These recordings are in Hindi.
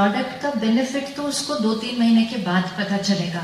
प्रोडक्ट का बेनिफिट तो उसको 2-3 महीने के बाद पता चलेगा,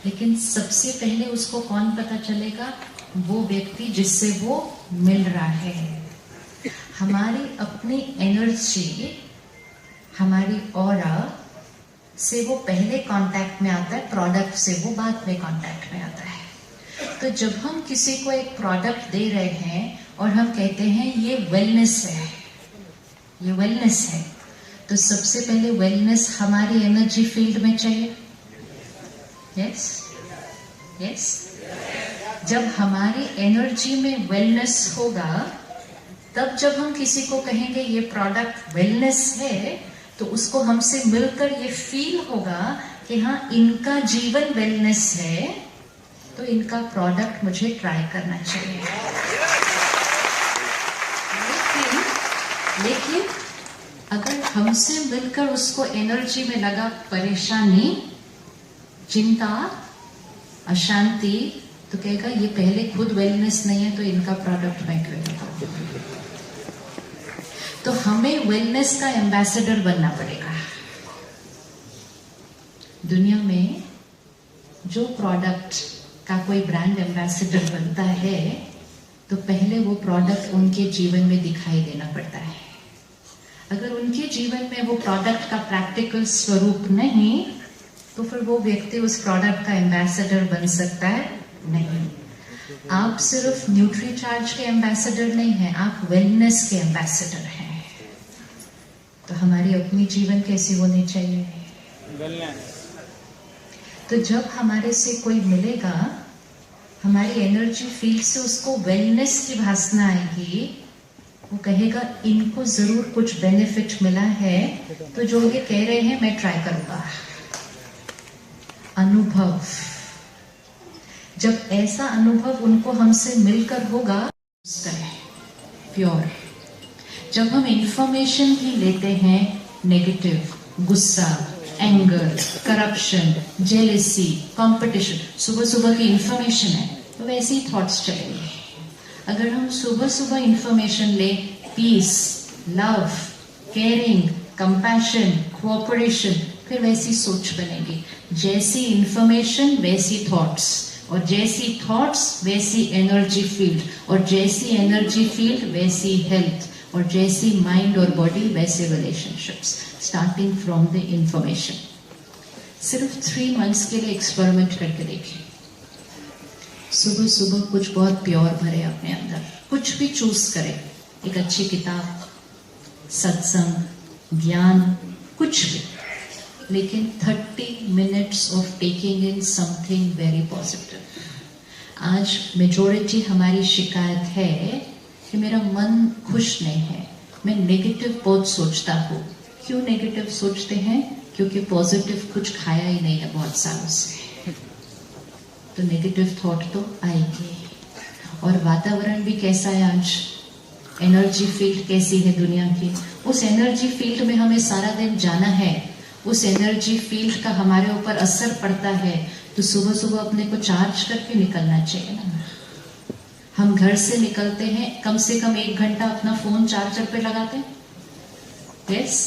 लेकिन सबसे पहले उसको कौन पता चलेगा? वो व्यक्ति जिससे वो मिल रहा है। हमारी अपनी एनर्जी, हमारी ऑरा से वो पहले कांटेक्ट में आता है, प्रोडक्ट से वो बाद में कांटेक्ट में आता है। तो जब हम किसी को एक प्रोडक्ट दे रहे हैं और हम कहते हैं ये वेलनेस है, ये वेलनेस है, तो सबसे पहले वेलनेस हमारी एनर्जी फील्ड में चाहिए। यस यस, जब हमारी एनर्जी में वेलनेस होगा, तब जब हम किसी को कहेंगे ये प्रोडक्ट वेलनेस है, तो उसको हमसे मिलकर ये फील होगा कि हाँ, इनका जीवन वेलनेस है, तो इनका प्रोडक्ट मुझे ट्राई करना चाहिए। लेकिन अगर हमसे मिलकर उसको एनर्जी में लगा परेशानी, चिंता, अशांति, तो कहेगा ये पहले खुद वेलनेस नहीं है, तो इनका प्रोडक्ट मैं क्यों लगाऊं। तो हमें वेलनेस का एम्बेसडर बनना पड़ेगा। दुनिया में जो प्रोडक्ट का कोई ब्रांड एम्बेसडर बनता है, तो पहले वो प्रोडक्ट उनके जीवन में दिखाई देना पड़ता है। अगर उनके जीवन में वो प्रोडक्ट का प्रैक्टिकल स्वरूप नहीं, तो फिर वो व्यक्ति उस प्रोडक्ट का एम्बेसडर बन सकता है नहीं। आप सिर्फ न्यूट्रीचार्ज के एम्बेसडर नहीं हैं, आप वेलनेस के एम्बेसडर हैं। तो हमारी अपनी जीवन कैसी होनी चाहिए? तो जब हमारे से कोई मिलेगा, हमारी एनर्जी फील्ड से उसको वेलनेस की भासना आएगी, वो कहेगा इनको जरूर कुछ बेनिफिट मिला है, तो जो ये कह रहे हैं मैं ट्राई करूंगा। अनुभव, जब ऐसा अनुभव उनको हमसे मिलकर होगा, प्योर। जब हम इंफॉर्मेशन ही लेते हैं नेगेटिव, गुस्सा, एंगर, करप्शन, जेलेसी, कंपटीशन, सुबह सुबह की इंफॉर्मेशन है, तो वैसे ही थॉट्स चलेंगे। अगर हम सुबह सुबह इंफॉर्मेशन ले, peace, love, caring, compassion, cooperation, फिर वैसी सोच बनेगी। जैसी इंफॉर्मेशन वैसी थॉट्स, और जैसी थॉट्स वैसी एनर्जी फील्ड, और जैसी एनर्जी फील्ड वैसी हेल्थ, और जैसी माइंड और बॉडी वैसे relationships, starting from the information. सिर्फ 3 मंथ्स के लिए एक्सपेरिमेंट करके देखिए। सुबह सुबह कुछ बहुत प्योर भरे अपने अंदर, कुछ भी चूज करें, एक अच्छी किताब, सत्संग, ज्ञान, कुछ भी, लेकिन 30 minutes of taking in something very positive. आज मेजॉरिटी हमारी शिकायत है कि मेरा मन खुश नहीं है, मैं नेगेटिव बहुत सोचता हूँ। क्यों नेगेटिव सोचते हैं? क्योंकि पॉजिटिव कुछ खाया ही नहीं है बहुत सालों से, तो नेगेटिव थॉट तो आएगी। और वातावरण भी कैसा है आज, एनर्जी फील्ड कैसी है दुनिया की, उस एनर्जी फील्ड में हमें सारा दिन जाना है, उस एनर्जी फील्ड का हमारे ऊपर असर पड़ता है, तो सुबह सुबह अपने को चार्ज करके निकलना चाहिए ना। हम घर से निकलते हैं, कम से कम 1 घंटा अपना फोन चार्जर पे लगाते हैं। यस,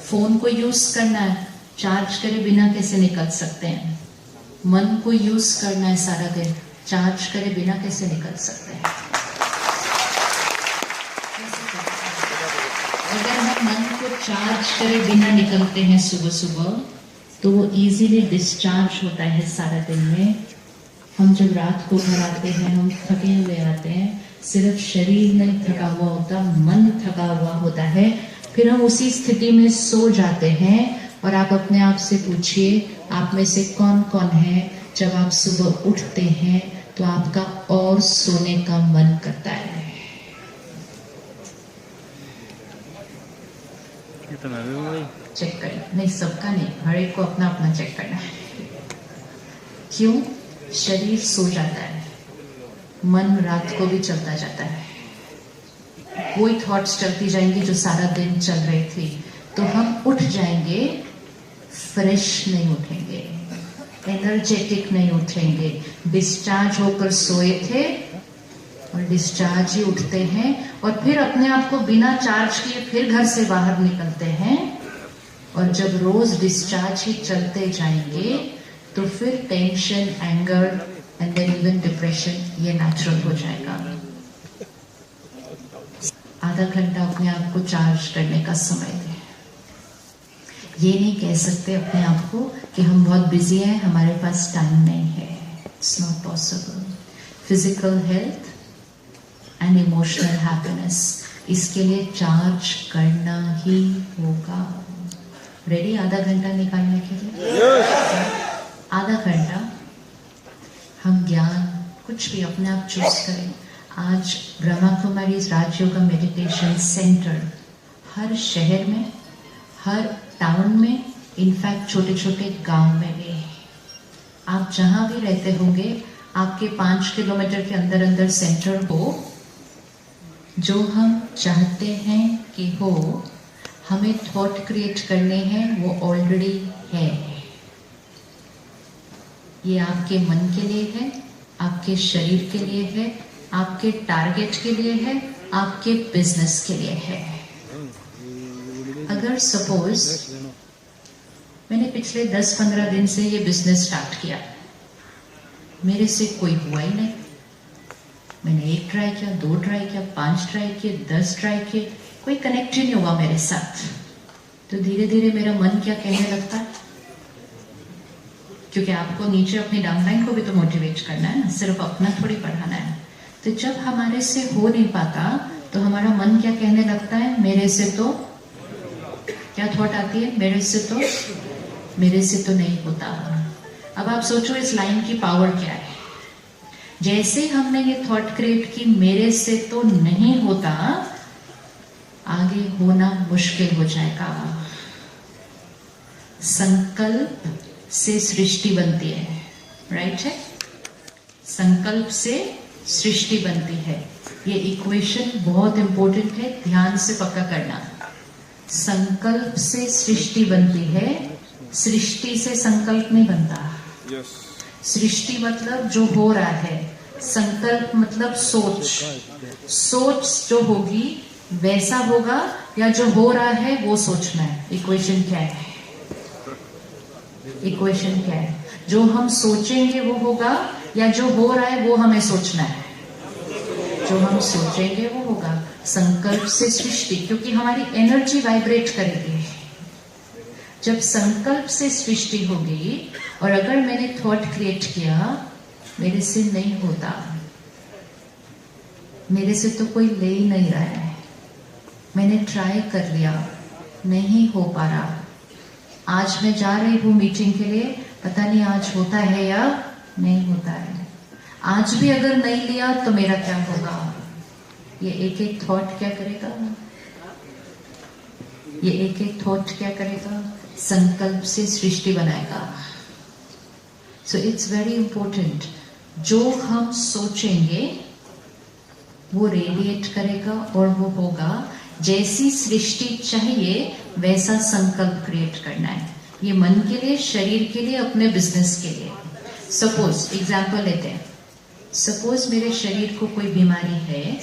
फोन को यूज करना है, चार्ज करे बिना कैसे निकल सकते हैं? मन को यूज करना है सारा दिन, चार्ज करे बिना कैसे निकल सकते हैं? अगर हम मन को चार्ज करे बिना निकलते हैं सुबह सुबह, तो वो इजीली डिस्चार्ज होता है सारा दिन में। हम जब रात को घर आते हैं, हम थके हुए आते हैं, सिर्फ शरीर नहीं थका हुआ होता, मन थका हुआ होता है। फिर हम उसी स्थिति में सो जाते हैं। और आप अपने आप से पूछिए, आप में से कौन कौन है जब आप सुबह उठते हैं तो आपका और सोने का मन करता है? चेक करें, नहीं सबका नहीं, हर एक को अपना अपना चेक करना है। क्यों? शरीर सो जाता है, मन रात को भी चलता जाता है, कोई थॉट्स चलती जाएंगी जो सारा दिन चल रही थी, तो हम उठ जाएंगे, फ्रेश नहीं उठेंगे, एनर्जेटिक नहीं उठेंगे, डिस्चार्ज होकर सोए थे और डिस्चार्ज ही उठते हैं। और फिर अपने आप को बिना चार्ज किए फिर घर से बाहर निकलते हैं, और जब रोज डिस्चार्ज ही चलते जाएंगे तो फिर tension, anger and then even depression ये नेचुरल हो जाएगा। आधा घंटा अपने आप को चार्ज करने का समय दें। ये नहीं कह सकते अपने आप को कि हम बहुत बिजी हैं, हमारे पास टाइम नहीं है। It's not possible. Physical health and emotional happiness, इसके लिए चार्ज करना ही होगा। रेडी आधा घंटा निकालने के लिए? आधा घंटा हम ज्ञान कुछ भी अपने आप चूज करें। आज ब्रह्मा कुमारी राजयोगा मेडिटेशन सेंटर हर शहर में, हर टाउन में, इनफैक्ट छोटे छोटे गांव में भी। आप जहां भी रहते होंगे, आपके 5 किलोमीटर के अंदर अंदर सेंटर हो। जो हम चाहते हैं कि हो, हमें थॉट क्रिएट करने हैं, वो ऑलरेडी है। ये आपके मन के लिए है, आपके शरीर के लिए है, आपके टारगेट के लिए है, आपके बिजनेस के लिए है। अगर सपोज मैंने पिछले 10-15 दिन से ये बिजनेस स्टार्ट किया, मेरे से कोई हुआ ही नहीं। मैंने 1 ट्राई किया, 2 ट्राई किया, 5 ट्राई किए, 10 ट्राई किए, कोई कनेक्ट ही नहीं हुआ मेरे साथ। तो धीरे धीरे मेरा मन क्या कहने लगता है, क्योंकि आपको नीचे अपनी डाउनलाइन को भी तो मोटिवेट करना है ना, सिर्फ अपना थोड़ी बढ़ाना है। तो जब हमारे से हो नहीं पाता तो हमारा मन क्या कहने लगता है, मेरे से तो, क्या थॉट आती है, मेरे से तो नहीं होता। अब आप सोचो इस लाइन की पावर क्या है। जैसे हमने ये थॉट क्रिएट की, मेरे से तो नहीं होता, आगे होना मुश्किल हो जाएगा। संकल्प से सृष्टि बनती है, राइट है? संकल्प से सृष्टि बनती है। ये इक्वेशन बहुत इंपॉर्टेंट है, ध्यान से पक्का करना। संकल्प से सृष्टि बनती है, सृष्टि से संकल्प नहीं बनता। सृष्टि मतलब जो हो रहा है, संकल्प मतलब सोच जो होगी वैसा होगा, या जो हो रहा है वो सोचना है। इक्वेशन क्या है? इक्वेशन क्या है? जो हम सोचेंगे वो होगा, या जो हो रहा है वो हमें सोचना है? जो हम सोचेंगे वो होगा। संकल्प से सृष्टि, क्योंकि हमारी एनर्जी वाइब्रेट करेगी। जब संकल्प से सृष्टि होगी, और अगर मैंने थॉट क्रिएट किया, मेरे से नहीं होता, मेरे से तो कोई ले ही नहीं रहा है, मैंने ट्राई कर लिया, नहीं हो पा रहा, आज मैं जा रही हूँ मीटिंग के लिए, पता नहीं आज होता है या नहीं होता है, आज भी अगर नहीं लिया तो मेरा क्या होगा। ये एक एक थॉट क्या करेगा? ये एक एक थॉट क्या करेगा? संकल्प से सृष्टि बनाएगा। सो इट्स वेरी इंपॉर्टेंट, जो हम सोचेंगे वो रेडिएट करेगा और वो होगा। जैसी सृष्टि चाहिए वैसा संकल्प क्रिएट करना है। ये मन के लिए, शरीर के लिए, अपने बिजनेस के लिए। सपोज एग्जाम्पल लेते हैं, सपोज मेरे शरीर को कोई बीमारी है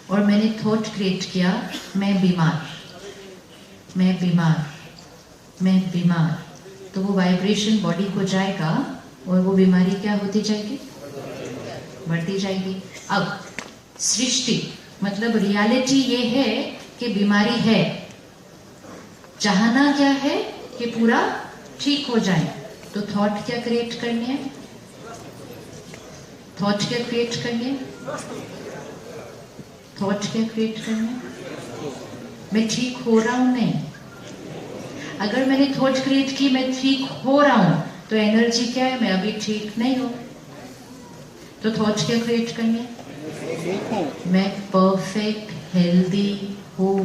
और मैंने थॉट क्रिएट किया, मैं बीमार, मैं बीमार, मैं बीमार, तो वो वाइब्रेशन बॉडी को जाएगा और वो बीमारी क्या होती जाएगी? बढ़ती जाएगी। अब सृष्टि मतलब रियलिटी ये है कि बीमारी है, चाहना क्या है कि पूरा ठीक हो जाए, तो थॉट क्या क्रिएट करनी है? थॉट क्या क्रिएट करनी है? थॉट क्या क्रिएट करनी है? मैं ठीक हो रहा हूं, नहीं। अगर मैंने थॉट क्रिएट की मैं ठीक हो रहा हूं, तो एनर्जी क्या है? मैं अभी ठीक नहीं हूं, तो थॉट क्या क्रिएट करनी है? मैं परफेक्ट हेल्दी हूं।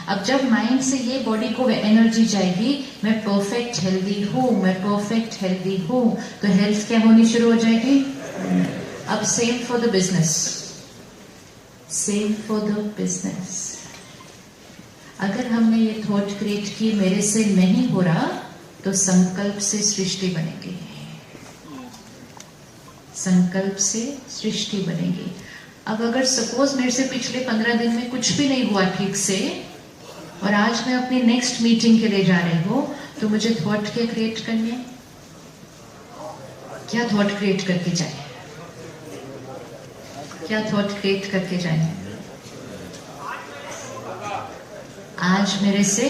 अब जब माइंड से ये बॉडी को एनर्जी जाएगी, मैं परफेक्ट हेल्दी हूं, मैं परफेक्ट हेल्दी हूं, तो हेल्थ क्या होनी शुरू हो जाएगी? अब same for the business, same for the business. अगर हमने ये थॉट क्रिएट की, मेरे से नहीं हो रहा, तो संकल्प से सृष्टि बनेगी, संकल्प से सृष्टि बनेगी। अब अगर सपोज मेरे से पिछले 15 दिन में कुछ भी नहीं हुआ ठीक से, और आज मैं अपनी नेक्स्ट मीटिंग के लिए जा रही हूँ, तो मुझे थॉट क्या क्रिएट करने हैं? क्या थॉट क्रिएट करके जाए? क्या थॉट क्रिएट करके जाए? आज मेरे से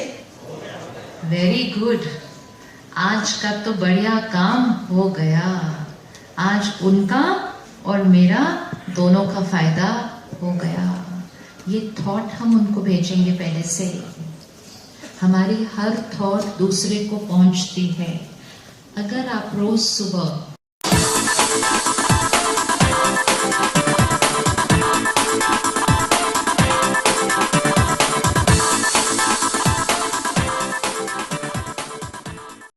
वेरी गुड, आज का तो बढ़िया काम हो गया, आज उनका और मेरा दोनों का फायदा हो गया। ये थॉट हम उनको भेजेंगे पहले से। हमारी हर थॉट दूसरे को पहुंचती है। अगर आप रोज सुबह